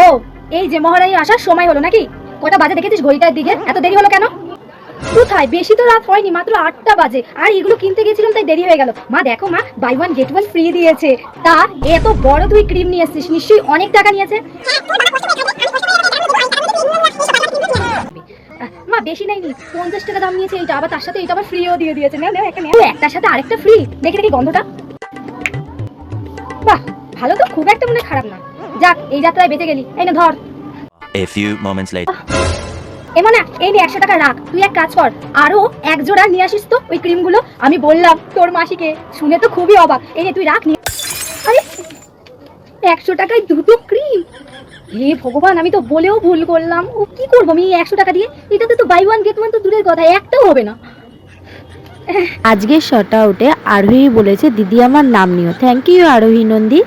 ও, এই যে মহারানী আসার সময় হলো নাকি? কটা বাজে দেখেছিস ঘড়িটার দিকে? এত দেরি হলো কেন? কোথায়, বেশি তো রাত হয়নি, মাত্র 8টা বাজে। আর এগুলো কিনতে গেছিলাম তাই দেরি হয়ে গেল। মা দেখো মা, buy one get one free দিয়েছে। তা এত বড় তুই ক্রিম নিয়ে এসেছিস, নিশ্চয়ই অনেক টাকা নিয়েছে। মা বেশি নেয়নি, 50 টাকা দাম নিয়েছে এইটা, আবার তার সাথে এটা আবার ফ্রিও দিয়ে দিয়েছে। নাও নাও একটা নাও, একটার সাথে আরেকটা ফ্রি। দেখি দেখি গন্ধটা। বাহ, ভালো তো, খুব একটা মনে খারাপ না। যাক, এই যাত্রায় বেঁচে গেলি। এই না ধর। A few moments later. এমন না, এই নে 100 টাকা রাখ। তুই এক কাজ কর, আরো এক জোড়া নিয়ে আসিস তো ওই ক্রিমগুলো। আমি বললাম তোর মাসিকে, শুনে তো খুবই অবাক। এই নে তুই রাখ। আরে 100 টাকায় দুটো ক্রিম! হে ভগবান, আমি তো বলেও ভুল করলাম। ও কি করবো আমি এই 100 টাকা দিয়ে? এটাতে তো বাই ওয়ান গেট ওয়ান তো দূরের কথা, একটাও হবে না। আজকের শর্ট আউটে আরোহী বলেছে দিদি আমার নাম নিও। থ্যাংক ইউ আরোহী নন্দী।